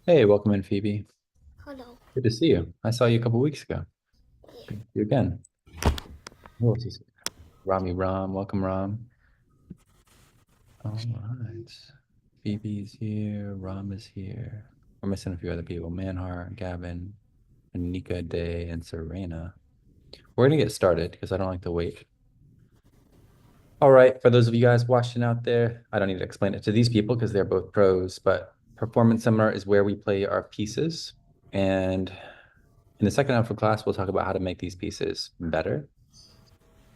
Hey, welcome in, Phoebe. Hello. Good to see you. I saw you a couple weeks ago. Good to see you again. Who else is here? Rami Ram, welcome, Ram. All right. Phoebe's here. Ram is here. We're missing a few other people. Manhar, Gavin, Anika Day, and Serena. We're gonna get started because I don't like to wait. All right, for those of you guys watching out there, I don't need to explain it to these people because they're both pros, but performance seminar is where we play our pieces. And in the second half of class, we'll talk about how to make these pieces better,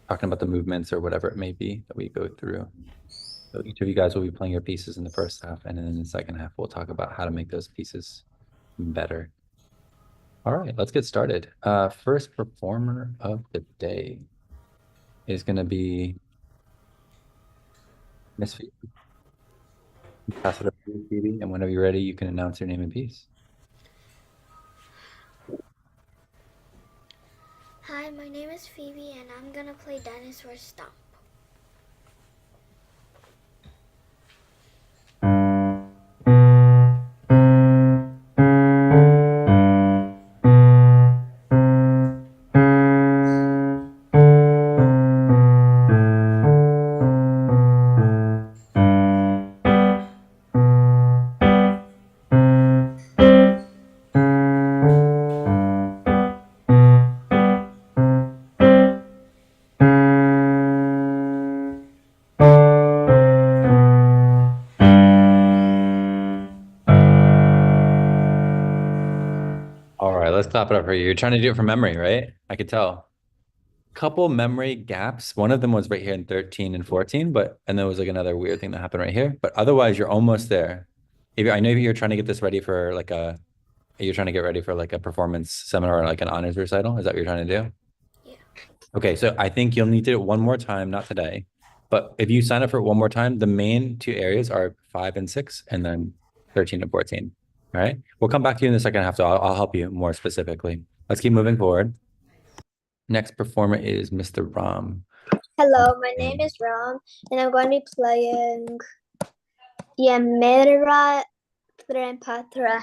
talking about the movements or whatever it may be that we go through. So each of you guys will be playing your pieces in the first half, and then in the second half, we'll talk about how to make those pieces better. All right, let's get started. First performer of the day is going to be Miss Phoebe. Pass it over to you, Phoebe, and whenever you're ready, you can announce your name and piece. Hi, my name is Phoebe and I'm gonna play Dinosaur Stomp. All right, let's clap it up for you. You're trying to do it from memory, right? I could tell. Couple memory gaps. One of them was right here in 13 and 14, and there was like another weird thing that happened right here. But otherwise, you're almost there. I know you're trying to get this ready for you're trying to get ready for like a performance seminar or like an honors recital. Is that what you're trying to do? Yeah. Okay, so I think you'll need to do it one more time, not today. But if you sign up for it one more time, the main two areas are 5 and 6, and then 13 and 14. All right. We'll come back to you in the second half, so I'll help you more specifically. Let's keep moving forward. Next performer is Mr. Ram. Hello, my name is Ram and I'm going to be playing Yamera Trempatra.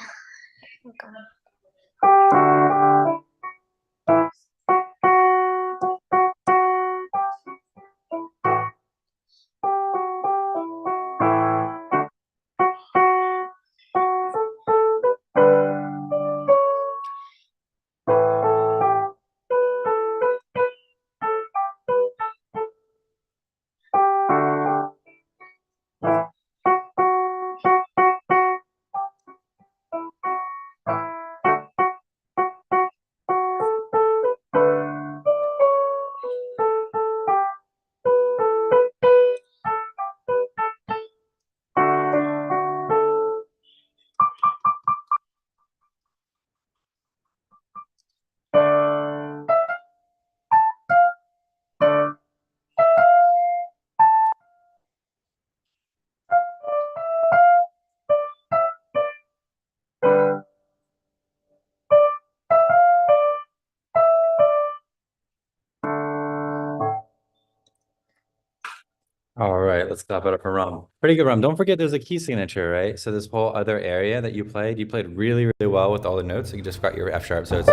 All right, let's clap it up for Ram. Pretty good, Ram. Don't forget there's a key signature, right? So this whole other area that you played really, really well with all the notes. You just got your F sharp, so it's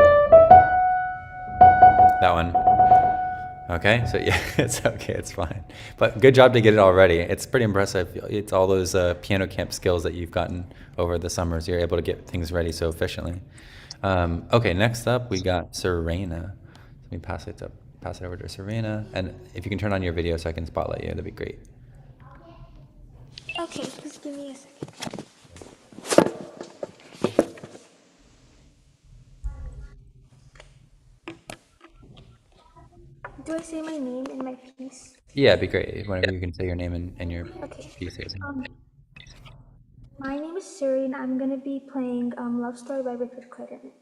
that one. Okay, so yeah, it's okay, it's fine. But good job to get it already. It's pretty impressive. It's all those piano camp skills that you've gotten over the summers. You're able to get things ready so efficiently. Okay, next up we got Serena. Let me pass it over to Serena. And if you can turn on your video so I can spotlight you, that'd be great. Okay, just give me a second. I say my name in my piece? Yeah, it'd be great whenever you can say your name and your Okay. piece here. My name is Suri, and I'm gonna be playing Love Story by Richard Clayton.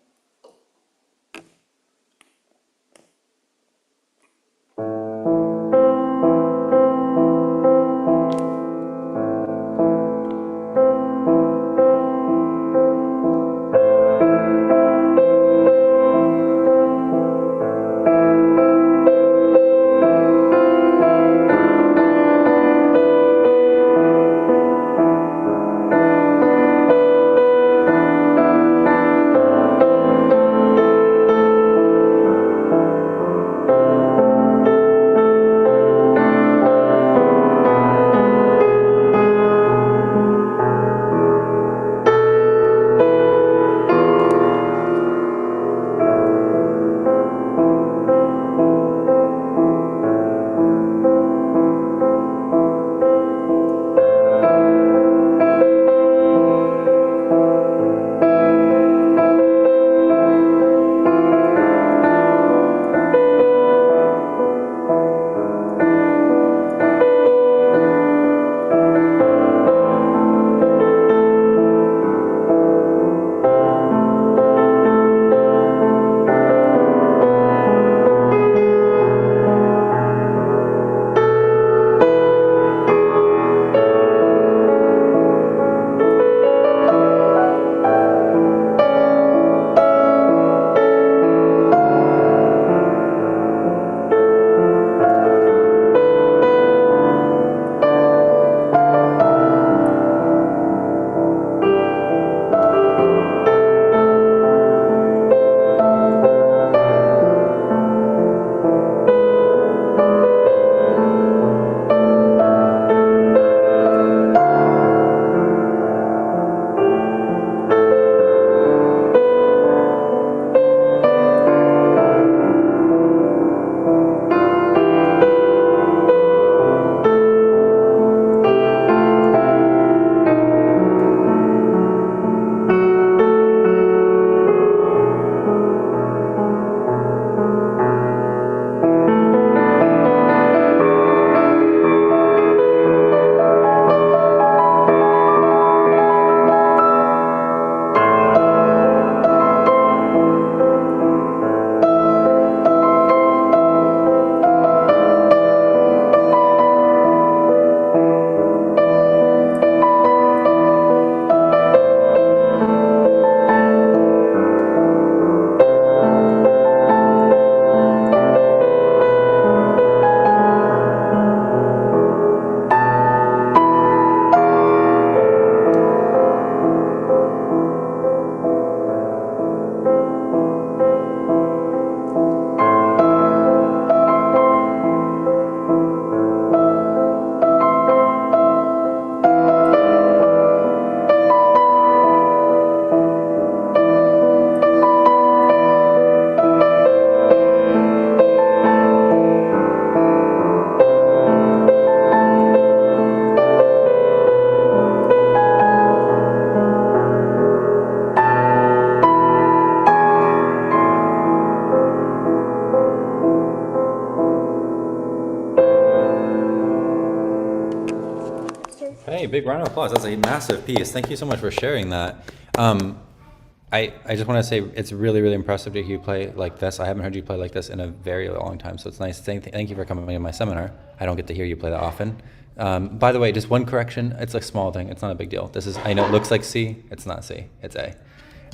Hey, big round of applause. That's a massive piece. Thank you so much for sharing that. I just want to say it's really, really impressive to hear you play like this. I haven't heard you play like this in a very long time, so it's nice. Thank you for coming to my seminar. I don't get to hear you play that often. By the way, just one correction. It's a small thing. It's not a big deal. This is, I know it looks like C. It's not C. It's A.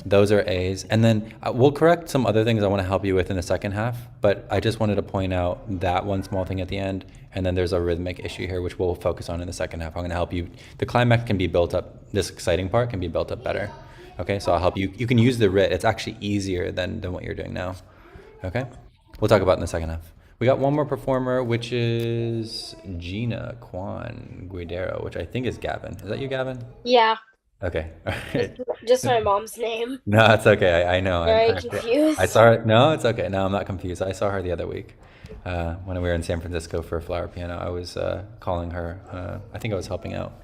Those are A's. And then we'll correct some other things I want to help you with in the second half, but I just wanted to point out that one small thing at the end, and then there's a rhythmic issue here, which we'll focus on in the second half. I'm going to help you. The climax can be built up, this exciting part can be built up better. Okay, so I'll help you. You can use the writ. It's actually easier than what you're doing now. Okay, we'll talk about it in the second half. We got one more performer, which is Gina Kwan Guidero, which I think is Gavin. Is that you, Gavin? Yeah, Okay. All right. just my mom's name. No, it's okay. I know. Very I confused. saw her. No, it's okay. No, I'm not confused. I saw her the other week when we were in San Francisco for Flower Piano. I was calling her. I think I was helping out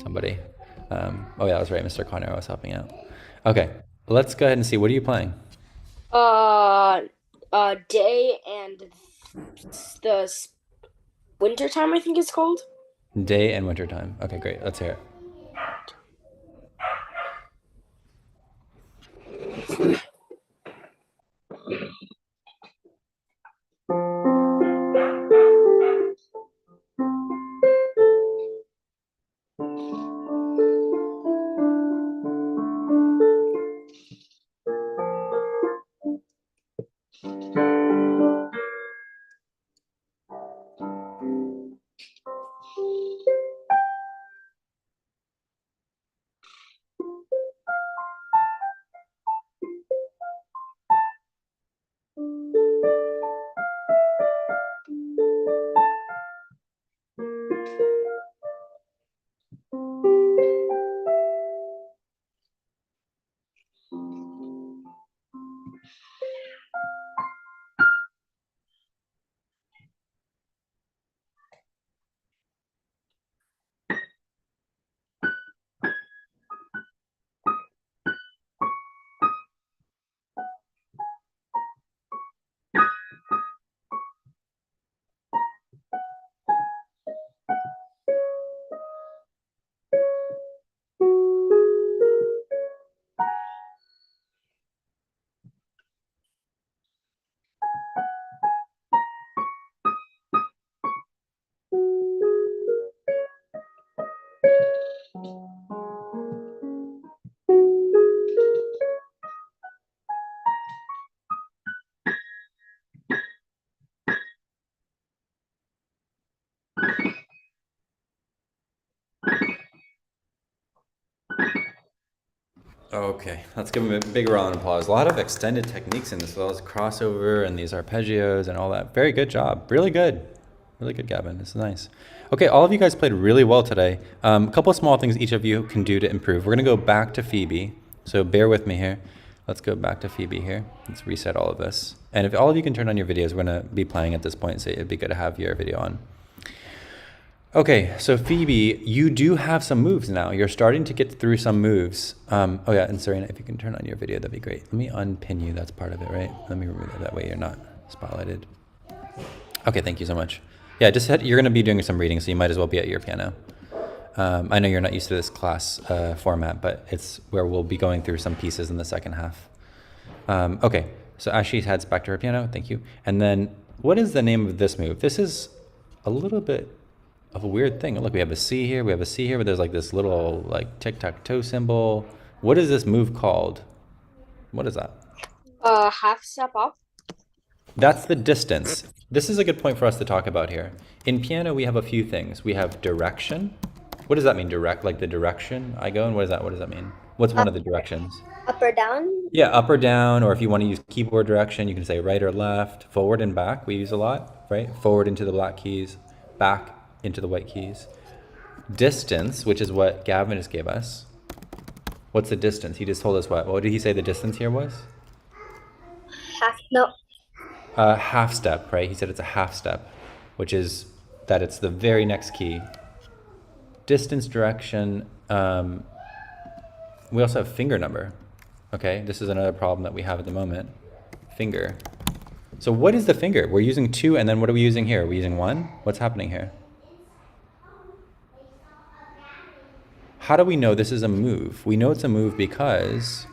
somebody. Oh yeah, I was right, Mr. Connor. I was helping out. Okay, let's go ahead and see. What are you playing? Day and the winter time, I think it's called. Day and winter time. Okay, great. Let's hear it. Okay, let's give him a big round of applause. A lot of extended techniques in this, as well as crossover and these arpeggios and all that. Very good job. Really good. Really good, Gavin. This is nice. Okay, all of you guys played really well today. A couple of small things each of you can do to improve. We're going to go back to Phoebe. So bear with me here. Let's go back to Phoebe here. Let's reset all of this. And if all of you can turn on your videos, we're going to be playing at this point, so it'd be good to have your video on. Okay, so Phoebe, you do have some moves now. You're starting to get through some moves. Oh yeah, and Serena, if you can turn on your video, that'd be great. Let me unpin you, that's part of it, right? Let me remove that way you're not spotlighted. Okay, thank you so much. Yeah, you're gonna be doing some reading, so you might as well be at your piano. I know you're not used to this class format, but it's where we'll be going through some pieces in the second half. Okay, so as she heads back to her piano, thank you. And then, what is the name of this move? This is a little bit of a weird thing. Look, we have a C here, we have a C here, but there's like this little like tic-tac-toe symbol. What is this move called? What is that? Half step up. That's the distance. This is a good point for us to talk about here. In piano, we have a few things. We have direction. What does that mean, direct? Like the direction I go in? What does that mean? What's one of the directions? Up or down? Yeah, up or down, or if you want to use keyboard direction, you can say right or left, forward and back, we use a lot, right? Forward into the black keys, back into the white keys. Distance, which is what Gavin just gave us. What's the distance? He just told us what? What did he say the distance here was? Half step, right? He said it's a half step, which is that it's the very next key. Distance, direction. We also have finger number. Okay, this is another problem that we have at the moment. Finger. So what is the finger? We're using 2, and then what are we using here? Are we using 1? What's happening here? How do we know this is a move? We know it's a move because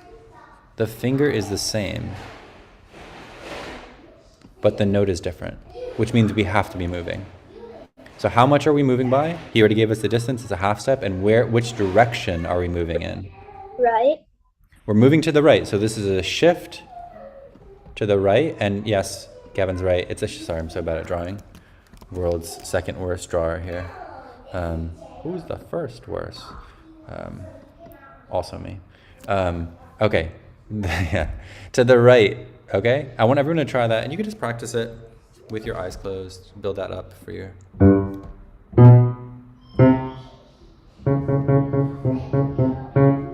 the finger is the same, but the note is different, which means we have to be moving. So how much are we moving by? He already gave us the distance, it's a half step, and which direction are we moving in? Right. We're moving to the right, so this is a shift to the right, and yes, Gavin's right. Sorry, I'm so bad at drawing. World's second worst drawer here. Who's the first worst? Also me. Okay, yeah, to the right, okay? I want everyone to try that, and you can just practice it with your eyes closed, build that up for your...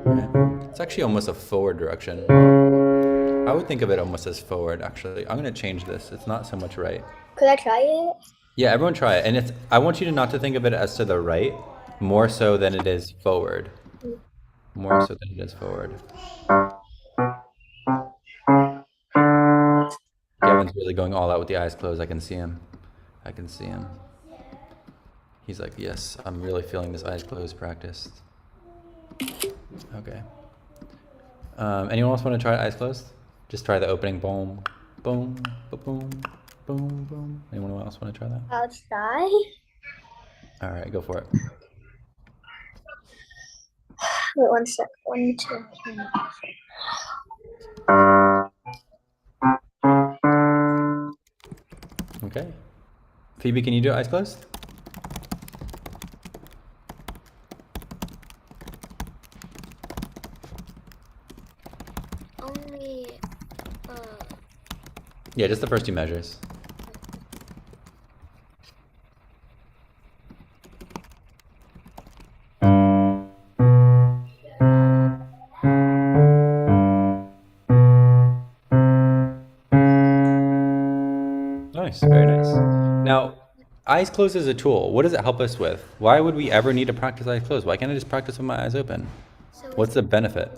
Right. It's actually almost a forward direction. I would think of it almost as forward, actually. I'm gonna change this, it's not so much right. Could I try it? Yeah, everyone try it, and I want you to not to think of it as to the right, more so than it is forward. More so than it is forward. Gavin's really going all out with the eyes closed. I can see him. I can see him. He's like, yes, I'm really feeling this eyes closed practice. Okay. Anyone else want to try eyes closed? Just try the opening. Boom, boom, boom, boom, boom. Anyone else want to try that? I'll try. All right, go for it. Wait 1 sec. 1, 2, 3. Okay. Phoebe, can you do eyes closed? Only. Yeah, just the first 2 measures. Nice, very nice. Now, eyes closed is a tool. What does it help us with? Why would we ever need to practice eyes closed? Why can't I just practice with my eyes open? So What's the benefit?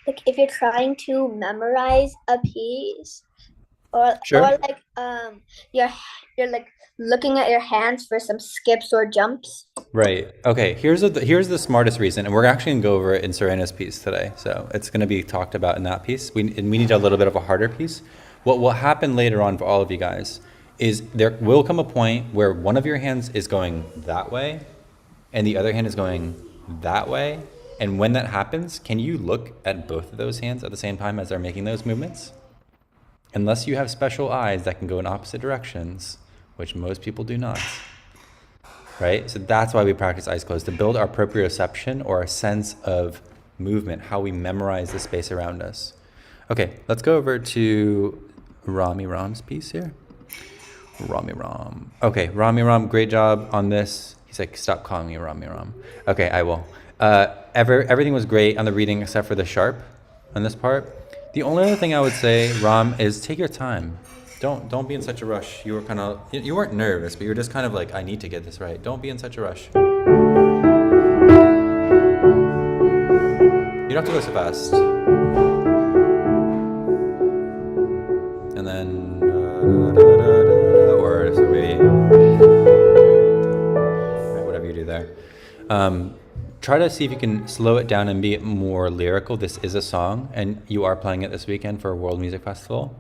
like if you're trying to memorize a piece, or Sure. like you're like looking at your hands for some skips or jumps. Right. Okay. Here's the smartest reason, and we're actually gonna go over it in Serena's piece today. So it's gonna be talked about in that piece. We need a little bit of a harder piece. What will happen later on for all of you guys is there will come a point where one of your hands is going that way, and the other hand is going that way. And when that happens, can you look at both of those hands at the same time as they're making those movements? Unless you have special eyes that can go in opposite directions, which most people do not. Right? So that's why we practice eyes closed, to build our proprioception, or a sense of movement, how we memorize the space around us. Okay, let's go over to Rami Ram's piece here. Rami Ram. Okay, Rami Ram, great job on this. He's like, stop calling me Rami Ram. Okay, I will. Everything was great on the reading except for the sharp on this part. The only other thing I would say, Ram, is take your time. Don't be in such a rush. You weren't nervous, but you were just kind of like, I need to get this right. Don't be in such a rush. You don't have to go so fast. And then, or so maybe, whatever you do there. Try to see if you can slow it down and be more lyrical. This is a song, and you are playing it this weekend for a World Music Festival.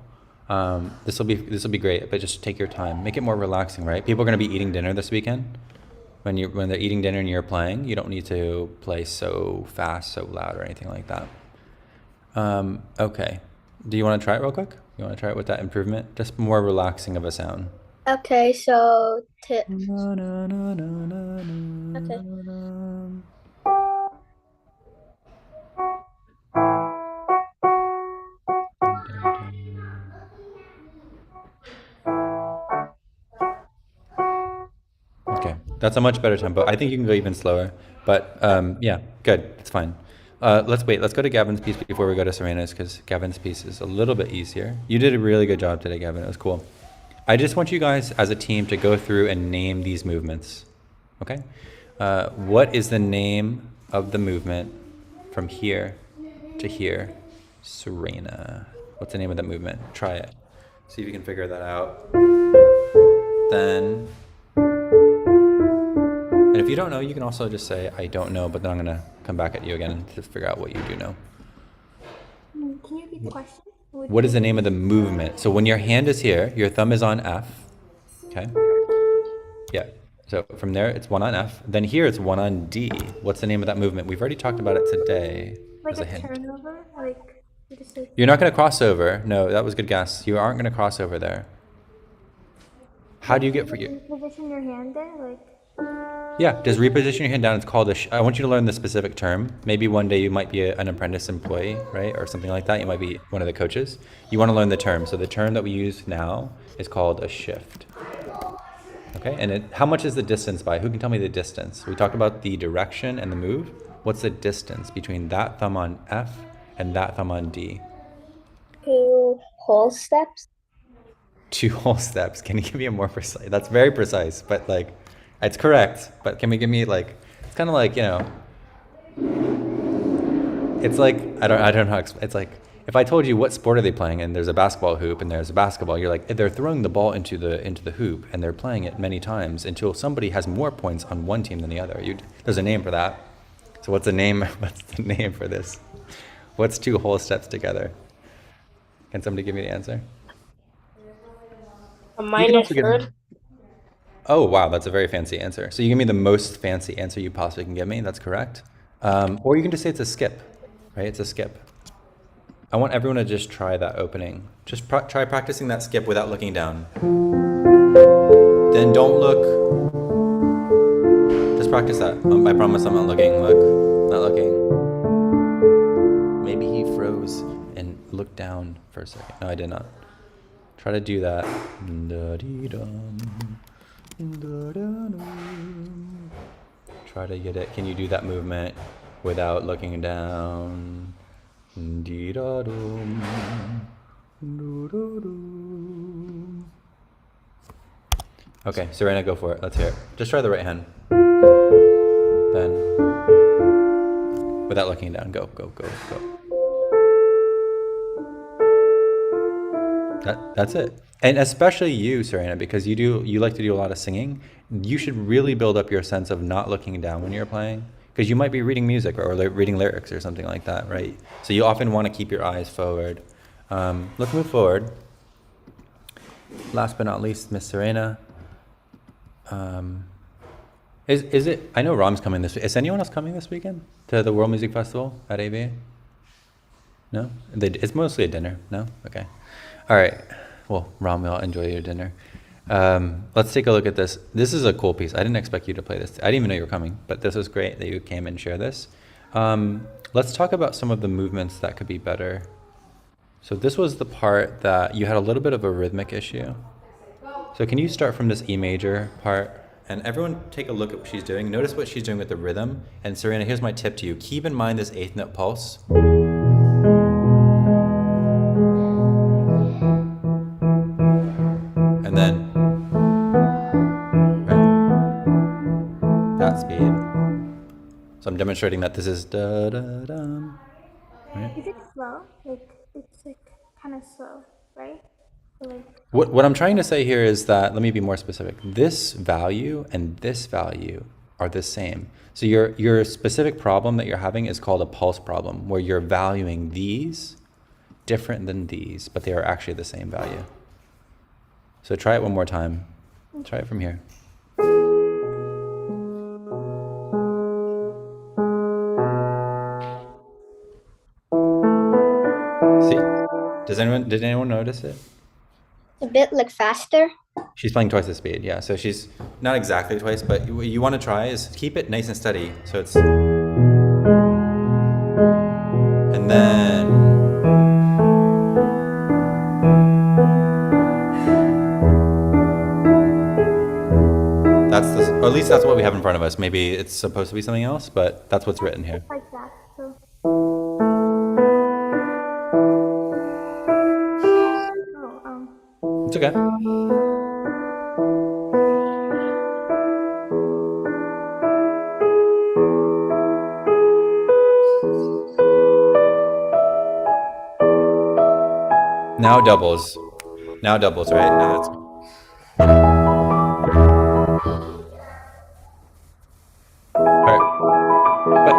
This will be great, but just take your time. Make it more relaxing, right? People are going to be eating dinner this weekend. When they're eating dinner and you're playing, you don't need to play so fast, so loud, or anything like that. Okay. Do you want to try it real quick? You want to try it with that improvement? Just more relaxing of a sound. Okay, so tips. Okay. Okay, that's a much better tempo. I think you can go even slower, but yeah, good. It's fine. Let's go to Gavin's piece before we go to Serena's, because Gavin's piece is a little bit easier. You did a really good job today, Gavin. It was cool. I just want you guys as a team to go through and name these movements. Okay? What is the name of the movement from here to here? Serena. What's the name of that movement? Try it. See if you can figure that out. Then, and if you don't know, you can also just say, I don't know, but then I'm going to come back at you again to figure out what you do know. Can you repeat the question? What is the name of the movement? So when your hand is here, your thumb is on F. Okay? Yeah. So from there, it's 1 on F. Then here, it's 1 on D. What's the name of that movement? We've already talked about it today. Like as a a hint. turnover? Like, you just say, You're not going to cross over. No, that was a good guess. You aren't going to cross over there. How do you get for you? position your hand there? Like, Yeah, just reposition your hand down. It's called I want you to learn the specific term. Maybe one day you might be an apprentice employee, right? Or something like that. You might be one of the coaches. You want to learn the term. So the term that we use now is called a shift. Okay, and how much is the distance by? Who can tell me the distance? We talked about the direction and the move. What's the distance between that thumb on F and that thumb on D? 2 whole steps. 2 whole steps. Can you give me a more precise? That's very precise, but like, it's correct. But can we give me like, it's kind of like, it's like, I don't know how, it's like, if I told you what sport are they playing and there's a basketball hoop and there's a basketball, you're like, they're throwing the ball into the hoop and they're playing it many times until somebody has more points on one team than the other. There's a name for that. So what's the name? What's the name for this? What's two whole steps together? Can somebody give me the answer? A You can minor also give me- third. Oh, wow, that's a very fancy answer. So you give me the most fancy answer you possibly can give me. That's correct. Or you can just say it's a skip, right? It's a skip. I want everyone to just try that opening. Just try practicing that skip without looking down. Then don't look. Just practice that. I promise I'm not looking. Look, not looking. Maybe he froze and looked down for a second. No, I did not. Try to do that. Try to get it. Can you do that movement without looking down? Okay, Serena, go for it. Let's hear it. Just try the right hand. Then, without looking down, go, go, go, go. That's it. And especially you, Serena, because you like to do a lot of singing. You should really build up your sense of not looking down when you're playing, because you might be reading music or reading lyrics or something like that, right? So you often want to keep your eyes forward. Let's move forward. Last but not least, Miss Serena. Is it? I know Ram's coming this week. Is anyone else coming this weekend to the World Music Festival at ABA? No, it's mostly a dinner. No, okay. All right. Well, Ram, will enjoy your dinner. Let's take a look at this. This is a cool piece. I didn't expect you to play this. I didn't even know you were coming, but this is great that you came and share this. Let's talk about some of the movements that could be better. So this was the part that you had a little bit of a rhythmic issue. So can you start from this E major part? And everyone take a look at what she's doing. Notice what she's doing with the rhythm. And Serena, here's my tip to you. Keep in mind this eighth note pulse. And then that speed. So I'm demonstrating that this is da da da. Right? Is it slow? Like, it's like kind of slow, right? Or like, What I'm trying to say here is that, let me be more specific. This value and this value are the same. So your specific problem that you're having is called a pulse problem, where you're valuing these different than these, but they are actually the same value. So try it one more time. Try it from here. See? Did anyone notice it? A bit like faster. She's playing twice the speed, yeah. So she's not exactly twice, but what you want to try is keep it nice and steady. So it's, and then, that's this, or at least that's what we have in front of us. Maybe it's supposed to be something else, but that's what's written here. like that. So. Oh, It's okay. Now doubles. Now doubles, right? Now it's...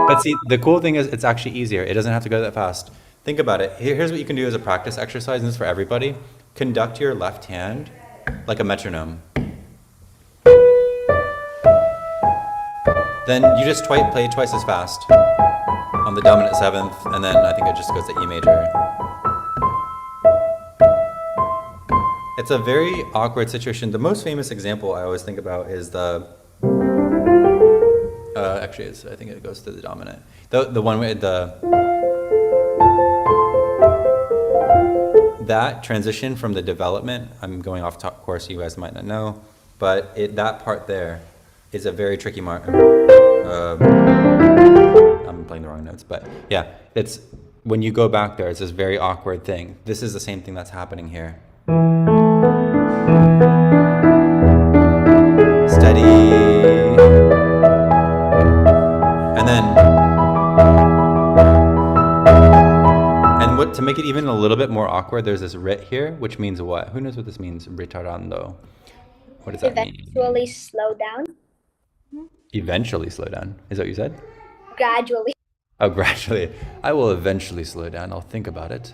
But see, the cool thing is it's actually easier. It doesn't have to go that fast. Think about it. Here's what you can do as a practice exercise, and this is for everybody. Conduct your left hand like a metronome. Then you just play twice as fast on the dominant seventh, and then I think it just goes to E major. It's a very awkward situation. The most famous example I always think about is the, actually I think it goes to the dominant. The one with that transition from the development, I'm going off top course, you guys might not know, but that part there is a very tricky mark. I'm playing the wrong notes, but yeah, it's when you go back there, it's this very awkward thing. This is the same thing that's happening here. Steady. And then, and what, to make it even a little bit more awkward, there's this rit here, which means what? Who knows what this means? Retardando. What does that mean? Eventually slow down. Eventually slow down. Is that what you said? Gradually. Oh, gradually. I will eventually slow down. I'll think about it.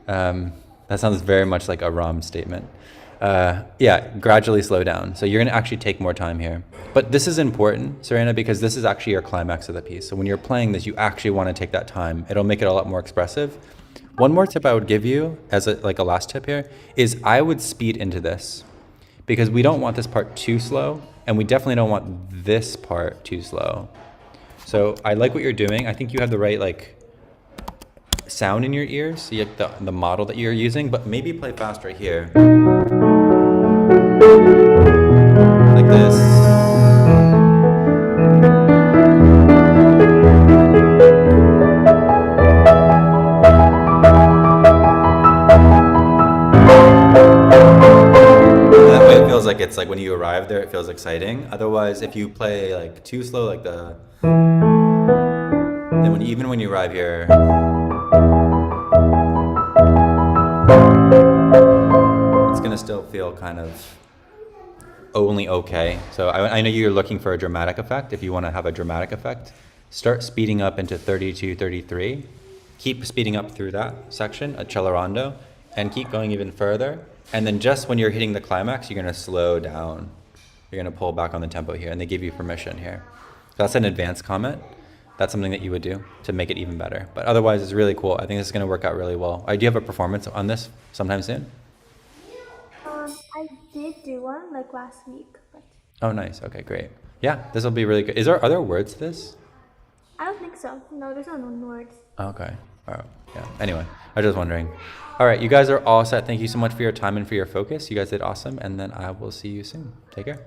That sounds very much like a Ram statement. Yeah, gradually slow down. So you're going to actually take more time here. But this is important, Serena, because this is actually your climax of the piece. So when you're playing this, you actually want to take that time. It'll make it a lot more expressive. One more tip I would give you as a last tip here is I would speed into this because we don't want this part too slow and we definitely don't want this part too slow. So I like what you're doing. I think you have the right sound in your ears, so you have the model that you're using, but maybe play faster here. Like this. That way it feels like it's like when you arrive there, it feels exciting. Otherwise, if you play too slow, then even when you arrive here, it's gonna still feel kind of only okay. So I know you're looking for a dramatic effect. If you want to have a dramatic effect, start speeding up into 32, 33. Keep speeding up through that section, accelerando, and keep going even further. And then just when you're hitting the climax, you're gonna slow down. You're gonna pull back on the tempo here, and they give you permission here. So that's an advanced comment. That's something that you would do to make it even better. But otherwise, it's really cool. I think this is gonna work out really well. Do you have a performance on this sometime soon? I did do one last week, but Oh, nice. Okay, great. Yeah, this will be really good. Are there words to this? I don't think so. No, there's no known words. Okay. All right. Yeah. Anyway, I was just wondering. All right, you guys are all set. Thank you so much for your time and for your focus. You guys did awesome. And then I will see you soon. Take care.